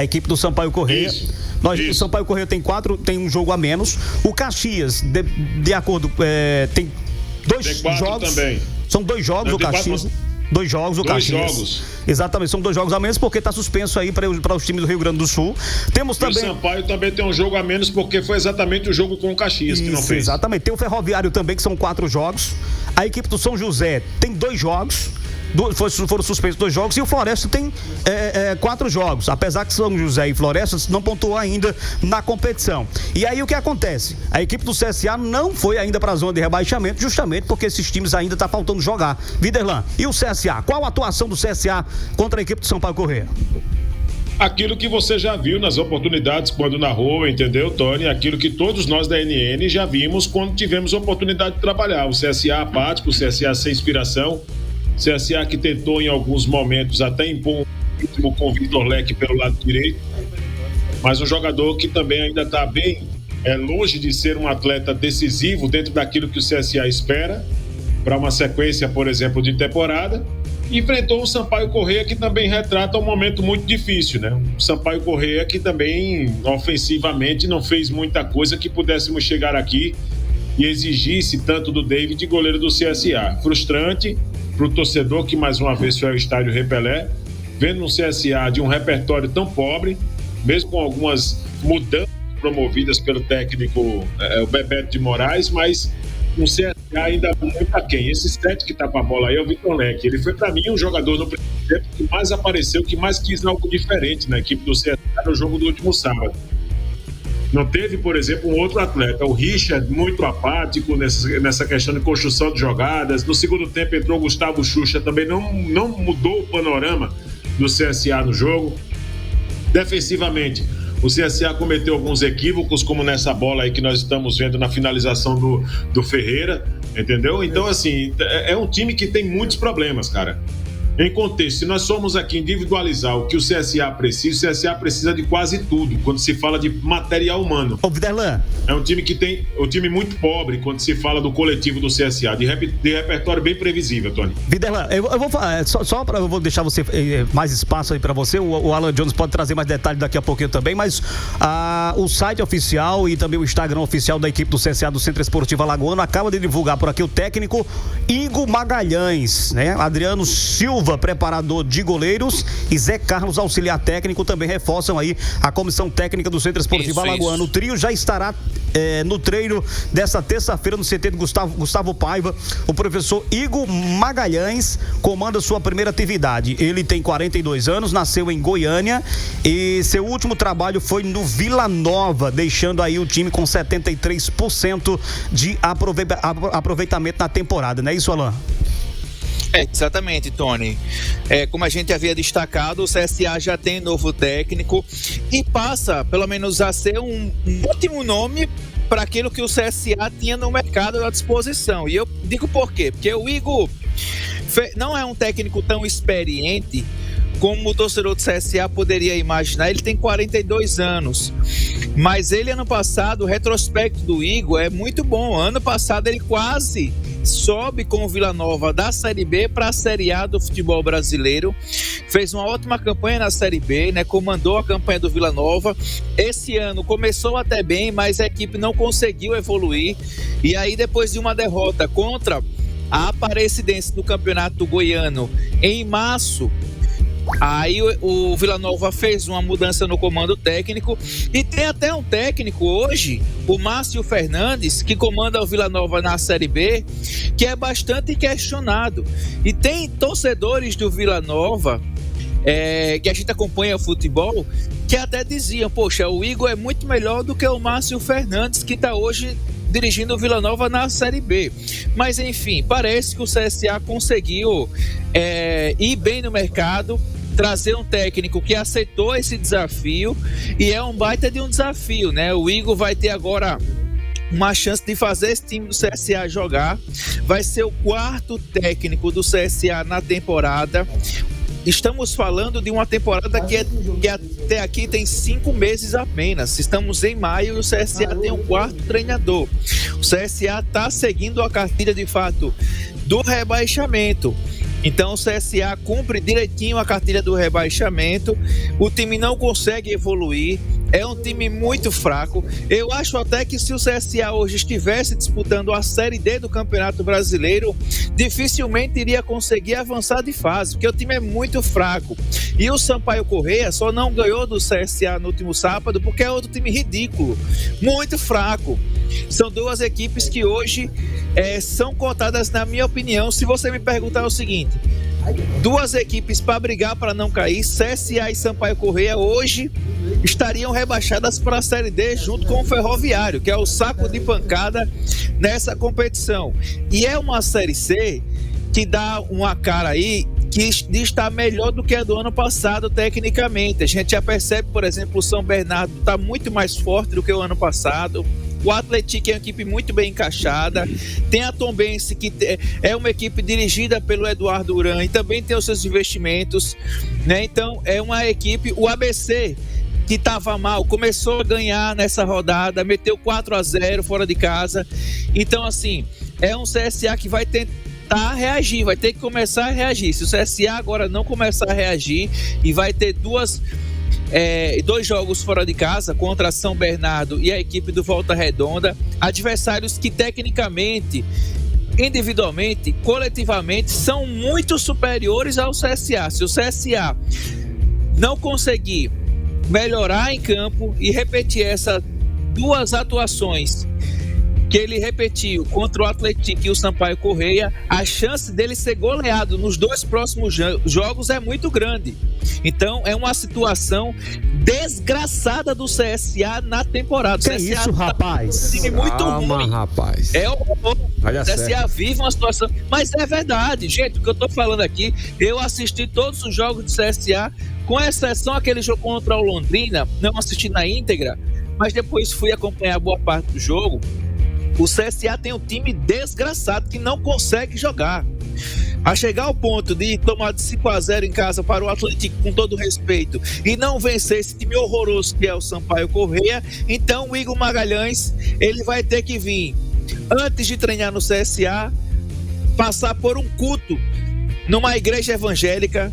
A equipe do Sampaio Corrêa. O Sampaio Corrêa tem um jogo a menos. O Caxias, de acordo, tem 2 jogos. Também. São 2 jogos o Caxias. 2 jogos, o Caxias. 2 jogos. Exatamente, são 2 jogos a menos porque está suspenso aí para os times do Rio Grande do Sul. Temos também. E o Sampaio também tem um jogo a menos porque foi exatamente o jogo com o Caxias que não fez. Exatamente, tem o Ferroviário também, que são 4 jogos. A equipe do São José tem 2 jogos. Foram suspensos 2 jogos e o Floresta tem 4 jogos, apesar que São José e Floresta não pontuou ainda na competição. E aí o que acontece? A equipe do CSA não foi ainda para a zona de rebaixamento, justamente porque esses times ainda tá faltando jogar. Viderlan, e o CSA? Qual a atuação do CSA contra a equipe do Sampaio Corrêa? Aquilo que você já viu nas oportunidades quando narrou, entendeu, Tony? Aquilo que todos nós da NN já vimos quando tivemos a oportunidade de trabalhar. O CSA apático, o CSA sem inspiração. CSA que tentou em alguns momentos até impor um ritmo com o Vitor Leque pelo lado direito, mas um jogador que também ainda está bem longe de ser um atleta decisivo dentro daquilo que o CSA espera para uma sequência, por exemplo, de temporada. Enfrentou o Sampaio Corrêa, que também retrata um momento muito difícil, né? O Sampaio Corrêa que também ofensivamente não fez muita coisa que pudéssemos chegar aqui e exigisse tanto do David, goleiro do CSA. Frustrante para o torcedor que mais uma vez foi ao estádio Repelé, vendo um CSA de um repertório tão pobre, mesmo com algumas mudanças promovidas pelo técnico o Bebeto de Moraes, mas um CSA ainda muito aquém. Esse 7 que tá com a bola aí é o Vitor Leque. Ele foi para mim um jogador no primeiro tempo que mais apareceu, que mais quis algo diferente na equipe do CSA no jogo do último sábado. Não teve, por exemplo, um outro atleta, o Richard, muito apático nessa questão de construção de jogadas. No segundo tempo entrou o Gustavo Xuxa, também não mudou o panorama do CSA no jogo. Defensivamente, o CSA cometeu alguns equívocos, como nessa bola aí que nós estamos vendo na finalização do Ferreira, entendeu? Então, assim, é um time que tem muitos problemas, cara. Em contexto, se nós formos aqui individualizar o que o CSA precisa de quase tudo, quando se fala de material humano. Ô, Viderlan. É um time que tem um time muito pobre quando se fala do coletivo do CSA, de repertório bem previsível, Tony. Viderlan, eu vou falar, eu vou deixar você mais espaço aí pra você, o Alan Jones pode trazer mais detalhes daqui a pouquinho também, mas o site oficial e também o Instagram oficial da equipe do CSA do Centro Esportivo Alagoano acaba de divulgar por aqui o técnico Igor Magalhães, né? Adriano Silva, preparador de goleiros, e Zé Carlos, auxiliar técnico, também reforçam aí a comissão técnica do Centro Esportivo Alagoano. O trio já estará no treino dessa terça-feira no CT de Gustavo Paiva. O professor Igor Magalhães comanda sua primeira atividade. Ele tem 42 anos, nasceu em Goiânia e seu último trabalho foi no Vila Nova, deixando aí o time com 73% de aproveitamento na temporada, não é isso, Alan? Exatamente, Tony. Como a gente havia destacado, o CSA já tem novo técnico e passa, pelo menos, a ser um ótimo nome para aquilo que o CSA tinha no mercado à disposição. E eu digo por quê? Porque o Igor não é um técnico tão experiente como o torcedor do CSA poderia imaginar. Ele tem 42 anos, mas ele, ano passado, o retrospecto do Igor é muito bom. Ano passado ele quase sobe com o Vila Nova da Série B para a Série A do futebol brasileiro. Fez uma ótima campanha na Série B, né? Comandou a campanha do Vila Nova. Esse ano começou até bem, mas a equipe não conseguiu evoluir. E aí, depois de uma derrota contra a Aparecidense do Campeonato Goiano em março, aí o Vila Nova fez uma mudança no comando técnico e tem até um técnico hoje, o Márcio Fernandes, que comanda o Vila Nova na Série B, que é bastante questionado. E tem torcedores do Vila Nova, que a gente acompanha o futebol, que até diziam, poxa, o Igor é muito melhor do que o Márcio Fernandes, que está hoje dirigindo o Vila Nova na Série B. Mas enfim, parece que o CSA conseguiu ir bem no mercado, trazer um técnico que aceitou esse desafio, e é um baita de um desafio, né? O Igor vai ter agora uma chance de fazer esse time do CSA jogar. Vai ser o 4º técnico do CSA na temporada. Estamos falando de uma temporada que até aqui tem 5 meses apenas. Estamos em maio e o CSA tem um 4º treinador. O CSA está seguindo a cartilha, de fato, do rebaixamento. Então o CSA cumpre direitinho a cartilha do rebaixamento, o time não consegue evoluir, é um time muito fraco. Eu acho até que se o CSA hoje estivesse disputando a Série D do Campeonato Brasileiro, dificilmente iria conseguir avançar de fase, porque o time é muito fraco. E o Sampaio Corrêa só não ganhou do CSA no último sábado porque é outro time ridículo, muito fraco. São duas equipes que hoje são cotadas, na minha opinião, se você me perguntar o seguinte: duas equipes para brigar para não cair, CSA e Sampaio Corrêa, hoje estariam rebaixadas para a Série D junto com o Ferroviário, que é o saco de pancada nessa competição. E é uma Série C que dá uma cara aí que está melhor do que a do ano passado tecnicamente. A gente já percebe, por exemplo, o São Bernardo está muito mais forte do que o ano passado. O Atlético é uma equipe muito bem encaixada. Tem a Tombense, que é uma equipe dirigida pelo Eduardo Uran e também tem os seus investimentos, né? Então é uma equipe. O ABC, que estava mal, começou a ganhar nessa rodada, meteu 4-0 fora de casa. Então, assim, é um CSA que vai tentar reagir, vai ter que começar a reagir. Se o CSA agora não começar a reagir, e vai ter dois jogos fora de casa contra São Bernardo e a equipe do Volta Redonda, adversários que tecnicamente, individualmente, coletivamente são muito superiores ao CSA. Se o CSA não conseguir melhorar em campo e repetir essas duas atuações que ele repetiu contra o Atlético e o Sampaio Corrêa, a chance dele ser goleado nos dois próximos jogos é muito grande. Então é uma situação desgraçada do CSA na temporada. Que CSA isso, rapaz? Um time muito ruim. Rapaz. É horror. Olha O CSA certo. vive uma situação, mas é verdade, gente. O que eu tô falando aqui, eu assisti todos os jogos do CSA, com exceção aquele jogo contra o Londrina, não assisti na íntegra, mas depois fui acompanhar boa parte do jogo. O CSA tem um time desgraçado que não consegue jogar. A chegar ao ponto de tomar de 5-0 em casa para o Atlético, com todo respeito, e não vencer esse time horroroso que é o Sampaio Corrêa, então o Igor Magalhães, ele vai ter que vir, antes de treinar no CSA, passar por um culto numa igreja evangélica,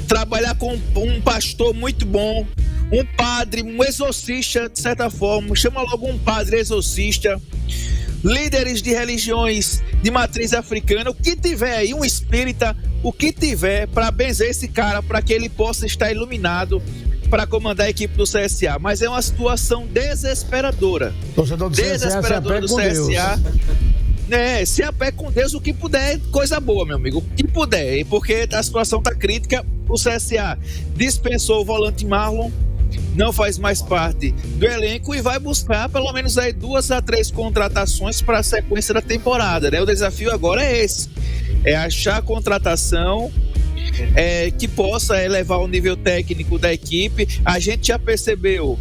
trabalhar com um pastor muito bom, um padre, um exorcista, de certa forma, chama logo um padre exorcista, líderes de religiões de matriz africana, o que tiver aí, um espírita, o que tiver para benzer esse cara, para que ele possa estar iluminado para comandar a equipe do CSA. Mas é uma situação desesperadora. Torcedor do CSA, Desesperadora do CSA. Se apega com Deus, o que puder, coisa boa, meu amigo, o que puder, porque a situação tá crítica. O CSA dispensou o volante Marlon, não faz mais parte do elenco e vai buscar pelo menos aí 2 a 3 contratações para a sequência da temporada, né? O desafio agora é esse, é achar a contratação que possa elevar o nível técnico da equipe. A gente já percebeu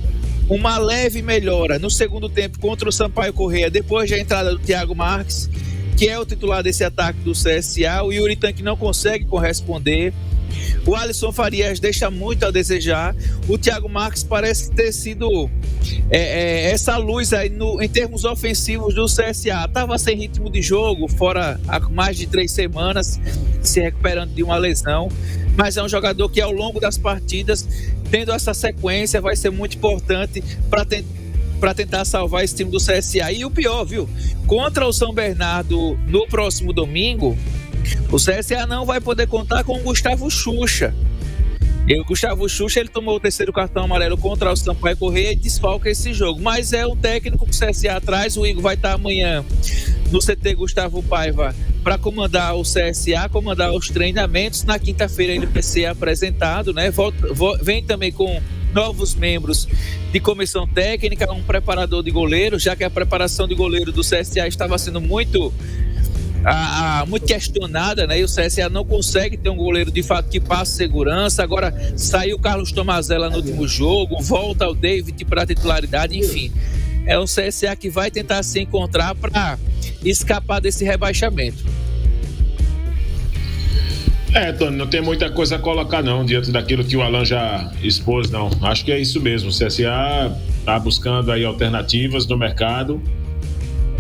uma leve melhora no segundo tempo contra o Sampaio Corrêa, depois da entrada do Thiago Marques, que é o titular desse ataque do CSA. O Yuri Tanque não consegue corresponder. O Alisson Farias deixa muito a desejar. O Thiago Marques parece ter sido essa luz aí em termos ofensivos do CSA. Estava sem ritmo de jogo, fora há mais de 3 semanas, se recuperando de uma lesão. Mas é um jogador que ao longo das partidas, tendo essa sequência, vai ser muito importante para tentar salvar esse time do CSA. E o pior, viu? Contra o São Bernardo no próximo domingo, o CSA não vai poder contar com o Gustavo Xuxa. E o Gustavo Xuxa, ele tomou o 3º cartão amarelo contra o Sampaio Corrêa e desfalca esse jogo. Mas é um técnico que o CSA traz. O Igor vai estar amanhã no CT Gustavo Paiva para comandar o CSA, comandar os treinamentos. Na quinta-feira ele vai ser apresentado, né? Vem também com novos membros de comissão técnica, um preparador de goleiro, já que a preparação de goleiro do CSA estava sendo muito questionada, né? E o CSA não consegue ter um goleiro de fato que passe segurança. Agora saiu o Carlos Tomazella no último jogo, volta o David para a titularidade, enfim. É um CSA que vai tentar se encontrar para escapar desse rebaixamento. Tony, não tem muita coisa a colocar não, diante daquilo que o Alan já expôs, não. Acho que é isso mesmo. O CSA está buscando aí alternativas no mercado.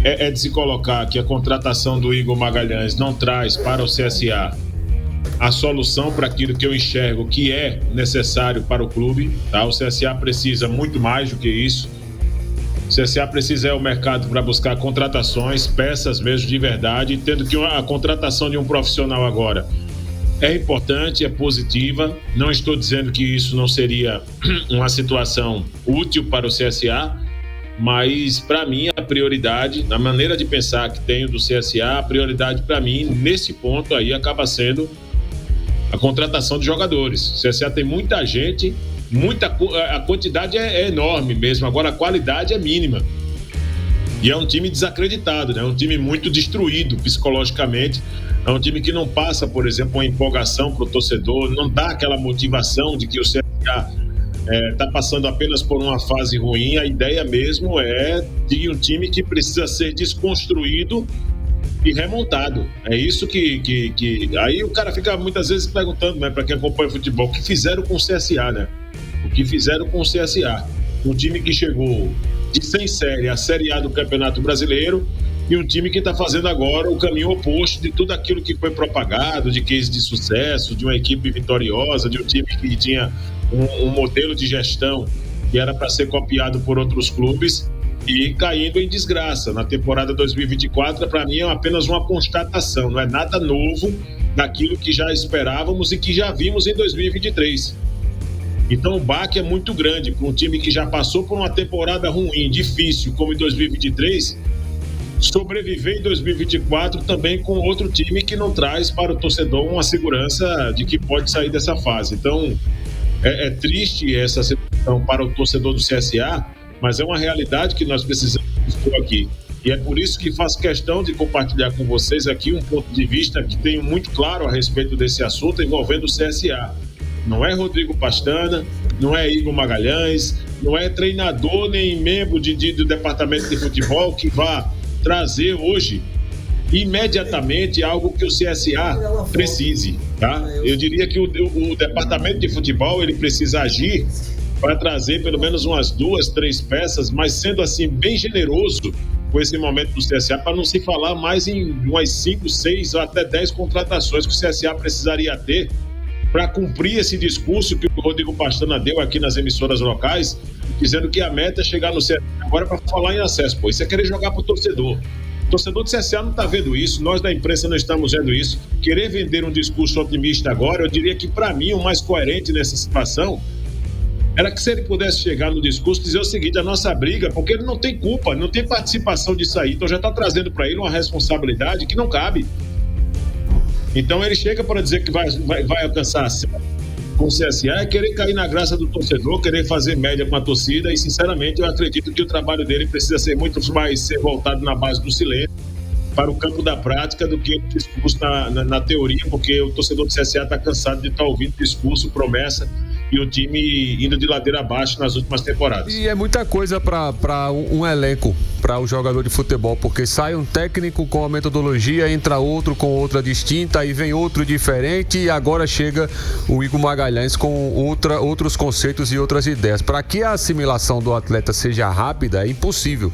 É de se colocar que a contratação do Igor Magalhães não traz para o CSA a solução para aquilo que eu enxergo que é necessário para o clube, tá? O CSA precisa muito mais do que isso. O CSA precisa o mercado para buscar contratações, peças mesmo de verdade, tendo que a contratação de um profissional agora é importante, é positiva. Não estou dizendo que isso não seria uma situação útil para o CSA, mas para mim a prioridade, na maneira de pensar que tenho do CSA, a prioridade para mim nesse ponto aí acaba sendo a contratação de jogadores. O CSA tem muita gente, a quantidade é enorme mesmo, agora a qualidade é mínima. E é um time desacreditado, né? É um time muito destruído psicologicamente. É um time que não passa, por exemplo, uma empolgação para o torcedor, não dá aquela motivação de que o CSA está passando apenas por uma fase ruim. A ideia mesmo é de um time que precisa ser desconstruído e remontado. É isso que aí o cara fica muitas vezes perguntando, né, para quem acompanha o futebol, o que fizeram com o CSA, né? O que fizeram com o CSA? Um time que chegou de sem série a Série A do Campeonato Brasileiro e um time que está fazendo agora o caminho oposto de tudo aquilo que foi propagado, de case de sucesso, de uma equipe vitoriosa, de um time que tinha um modelo de gestão que era para ser copiado por outros clubes e caindo em desgraça. Na temporada 2024, para mim, é apenas uma constatação, não é nada novo daquilo que já esperávamos e que já vimos em 2023. Então o baque é muito grande para um time que já passou por uma temporada ruim, difícil, como em 2023, sobreviver em 2024 também com outro time que não traz para o torcedor uma segurança de que pode sair dessa fase. Então é triste essa situação para o torcedor do CSA, mas é uma realidade que nós precisamos expor aqui. E é por isso que faço questão de compartilhar com vocês aqui um ponto de vista que tenho muito claro a respeito desse assunto envolvendo o CSA. Não é Rodrigo Pastana, não é Igor Magalhães, não é treinador nem membro do departamento de futebol que vá trazer hoje imediatamente algo que o CSA precise, tá? Eu diria que o departamento de futebol ele precisa agir para trazer pelo menos umas 2, 3 peças, mas sendo assim bem generoso com esse momento do CSA, para não se falar mais em umas 5, 6 ou até 10 contratações que o CSA precisaria ter para cumprir esse discurso que o Rodrigo Pastana deu aqui nas emissoras locais, dizendo que a meta é chegar no CSA agora para falar em acesso. Pô, isso é querer jogar para o torcedor. O torcedor do CSA não está vendo isso, nós da imprensa não estamos vendo isso. Querer vender um discurso otimista agora, eu diria que para mim o mais coerente nessa situação era que se ele pudesse chegar no discurso e dizer o seguinte: a nossa briga, porque ele não tem culpa, não tem participação disso aí, então já está trazendo para ele uma responsabilidade que não cabe. Então ele chega para dizer que vai alcançar com o CSA, é querer cair na graça do torcedor, querer fazer média com a torcida, e sinceramente eu acredito que o trabalho dele precisa ser muito mais ser voltado na base do silêncio para o campo da prática do que o discurso na teoria, porque o torcedor do CSA está cansado de estar ouvindo discurso, promessa e o time indo de ladeira abaixo nas últimas temporadas. E é muita coisa para um elenco, para o jogador de futebol, porque sai um técnico com a metodologia, entra outro com outra distinta, aí vem outro diferente e agora chega o Igor Magalhães com outros conceitos e outras ideias. Para que a assimilação do atleta seja rápida, é impossível.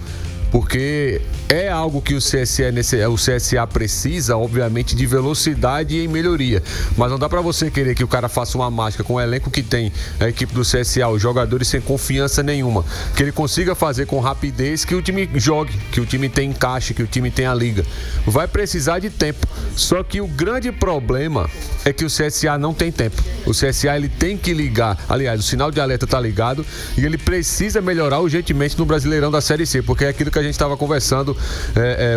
Porque é algo que o CSA precisa, obviamente, de velocidade e melhoria. Mas não dá para você querer que o cara faça uma mágica com o elenco que tem a equipe do CSA, os jogadores sem confiança nenhuma. Que ele consiga fazer com rapidez que o time jogue, que o time tenha encaixe, que o time tenha liga. Vai precisar de tempo. Só que o grande problema é que o CSA não tem tempo. O CSA ele tem que ligar. Aliás, o sinal de alerta está ligado e ele precisa melhorar urgentemente no Brasileirão da Série C, porque é aquilo que a gente estava conversando,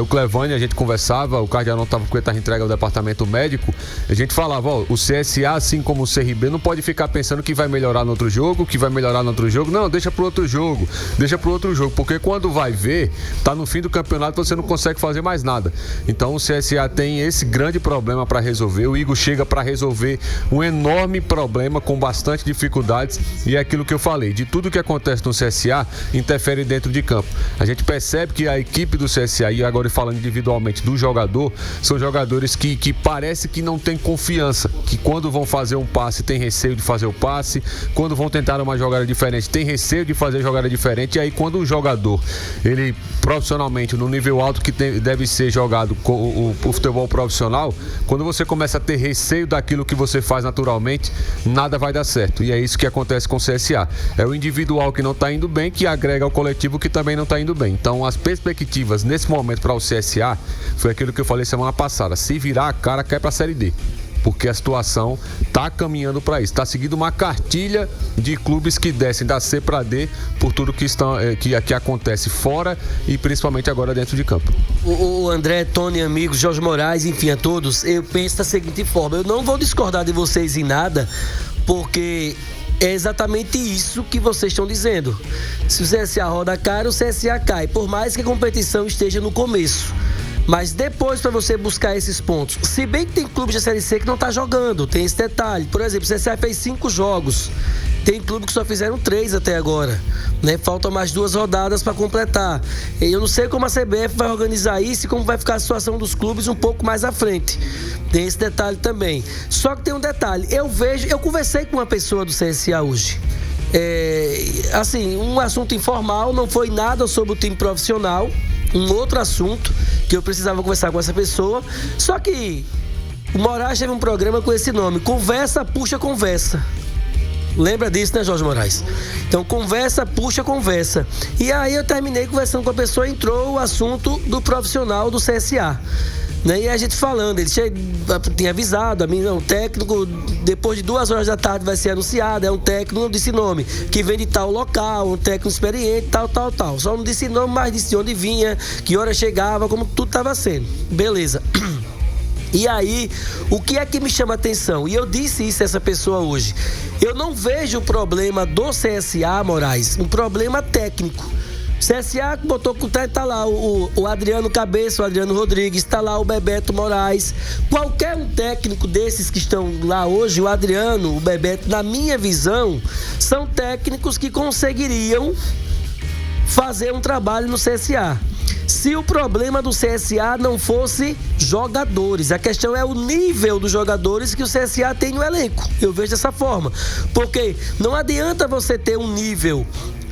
o Clevane, a gente conversava, o Cardianão estava com a entrega do departamento médico, a gente falava, o CSA, assim como o CRB, não pode ficar pensando que vai melhorar no outro jogo, não, deixa pro outro jogo, porque quando vai ver, tá no fim do campeonato, você não consegue fazer mais nada. Então o CSA tem esse grande problema para resolver, o Igor chega para resolver um enorme problema com bastante dificuldades, e é aquilo que eu falei, de tudo que acontece no CSA, interfere dentro de campo. A gente percebe percebe que a equipe do CSA, e agora falando individualmente do jogador, são jogadores que parece que não tem confiança, que quando vão fazer um passe tem receio de fazer o passe, quando vão tentar uma jogada diferente tem receio de fazer jogada diferente, e aí quando o jogador, ele profissionalmente, no nível alto que deve ser jogado com o futebol profissional, quando você começa a ter receio daquilo que você faz naturalmente, nada vai dar certo, e é isso que acontece com o CSA. É o individual que não está indo bem, que agrega ao coletivo que também não está indo bem. Então as perspectivas nesse momento para o CSA foi aquilo que eu falei semana passada: se virar a cara, cai para a Série D, porque a situação está caminhando para isso. Está seguindo uma cartilha de clubes que descem da C para D por tudo que acontece fora e principalmente agora dentro de campo. O André, Tony, amigos, Jorge Moraes, enfim, a todos, eu penso da seguinte forma: eu não vou discordar de vocês em nada, porque é exatamente isso que vocês estão dizendo. Se o CSA roda a cara, o CSA cai, por mais que a competição esteja no começo. Mas depois, para você buscar esses pontos, se bem que tem clube de Série C que não tá jogando, tem esse detalhe. Por exemplo, o CSA fez 5 jogos, tem clube que só fizeram 3 até agora, né? Faltam mais 2 rodadas para completar. Eu não sei como a CBF vai organizar isso e como vai ficar a situação dos clubes um pouco mais à frente. Tem esse detalhe também. Só que tem um detalhe, eu conversei com uma pessoa do CSA hoje. Assim, um assunto informal, não foi nada sobre o time profissional, um outro assunto que eu precisava conversar com essa pessoa. Só que o Moraes teve um programa com esse nome: Conversa Puxa Conversa. Lembra disso, né, Jorge Moraes? Então, conversa puxa conversa. E aí eu terminei conversando com a pessoa, entrou o assunto do profissional do CSA, né? E a gente falando, ele tinha avisado a mim, não, o técnico, depois de 2 horas da tarde vai ser anunciado, é um técnico, não disse nome, que vem de tal local, um técnico experiente, tal. Só não disse nome, mas disse de onde vinha, que hora chegava, como tudo estava sendo. Beleza. E aí, o que é que me chama a atenção? E eu disse isso a essa pessoa hoje. Eu não vejo o problema do CSA, Moraes, um problema técnico. CSA botou, tá lá o Adriano Cabeça, o Adriano Rodrigues, tá lá o Bebeto Moraes. Qualquer um técnico desses que estão lá hoje, o Adriano, o Bebeto, na minha visão, são técnicos que conseguiriam fazer um trabalho no CSA. Se o problema do CSA não fosse jogadores, a questão é o nível dos jogadores que o CSA tem no elenco. Eu vejo dessa forma, porque não adianta você ter um nível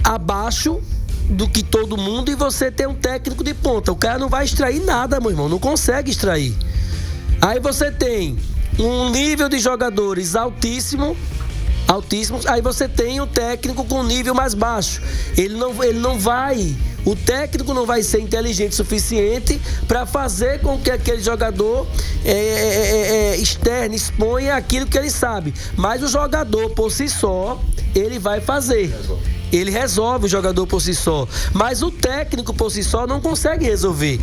abaixo do que todo mundo e você ter um técnico de ponta. O cara não vai extrair nada, meu irmão, não consegue extrair. Aí você tem um nível de jogadores altíssimos, aí você tem um técnico com nível mais baixo. O técnico não vai ser inteligente o suficiente para fazer com que aquele jogador externo exponha aquilo que ele sabe. Mas o jogador por si só, ele vai fazer. Ele resolve o jogador por si só. Mas o técnico por si só não consegue resolver.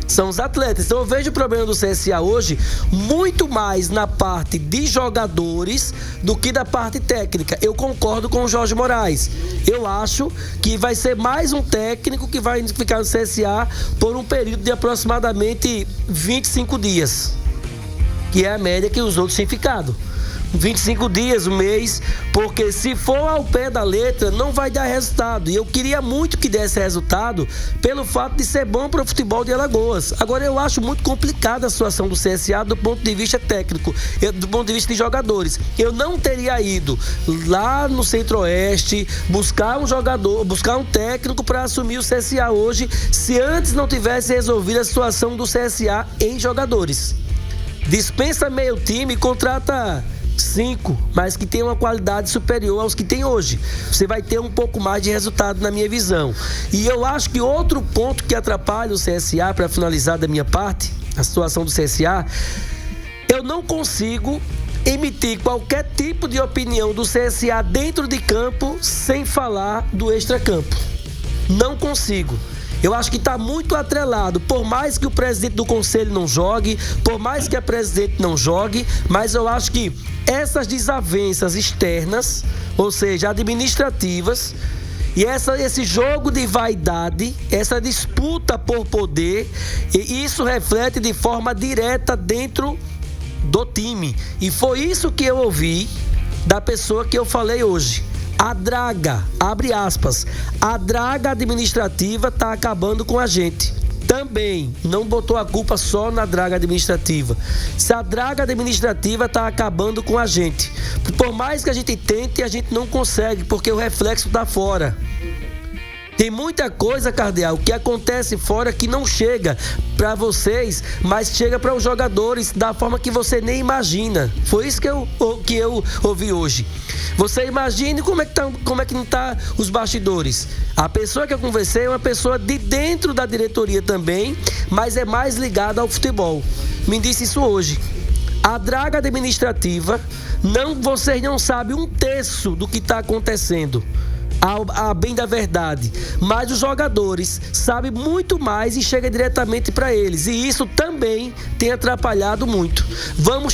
São os atletas. Então eu vejo o problema do CSA hoje muito mais na parte de jogadores do que da parte técnica. Eu concordo com o Jorge Moraes. Eu acho que vai ser mais um técnico que vai ficar no CSA por um período de aproximadamente 25 dias, que é a média que os outros têm ficado. 25 dias, um mês, porque se for ao pé da letra, não vai dar resultado. E eu queria muito que desse resultado pelo fato de ser bom para o futebol de Alagoas. Agora, eu acho muito complicada a situação do CSA do ponto de vista técnico, do ponto de vista de jogadores. Eu não teria ido lá no Centro-Oeste buscar um jogador, buscar um técnico para assumir o CSA hoje, se antes não tivesse resolvido a situação do CSA em jogadores. Dispensa meio time e contrata 5, mas que tem uma qualidade superior aos que tem hoje. Você vai ter um pouco mais de resultado, na minha visão. E eu acho que outro ponto que atrapalha o CSA, para finalizar da minha parte, a situação do CSA, eu não consigo emitir qualquer tipo de opinião do CSA dentro de campo sem falar do extracampo. Não consigo. Eu acho que está muito atrelado, por mais que o presidente do conselho não jogue, por mais que a presidente não jogue, mas eu acho que essas desavenças externas, ou seja, administrativas, e esse jogo de vaidade, essa disputa por poder, e isso reflete de forma direta dentro do time. E foi isso que eu ouvi da pessoa que eu falei hoje. A draga, abre aspas, a draga administrativa está acabando com a gente. Também não botou a culpa só na draga administrativa. Se a draga administrativa está acabando com a gente, por mais que a gente tente, a gente não consegue, porque o reflexo está fora. Tem muita coisa, Cardeal, que acontece fora que não chega para vocês, mas chega para os jogadores da forma que você nem imagina. Foi isso que eu ouvi hoje. Você imagine como é que não tá os bastidores. A pessoa que eu conversei é uma pessoa de dentro da diretoria também, mas é mais ligada ao futebol. Me disse isso hoje. A draga administrativa, vocês não sabem um terço do que está acontecendo. A bem da verdade, mas os jogadores sabem muito mais e chega diretamente para eles, e isso também tem atrapalhado muito. Vamos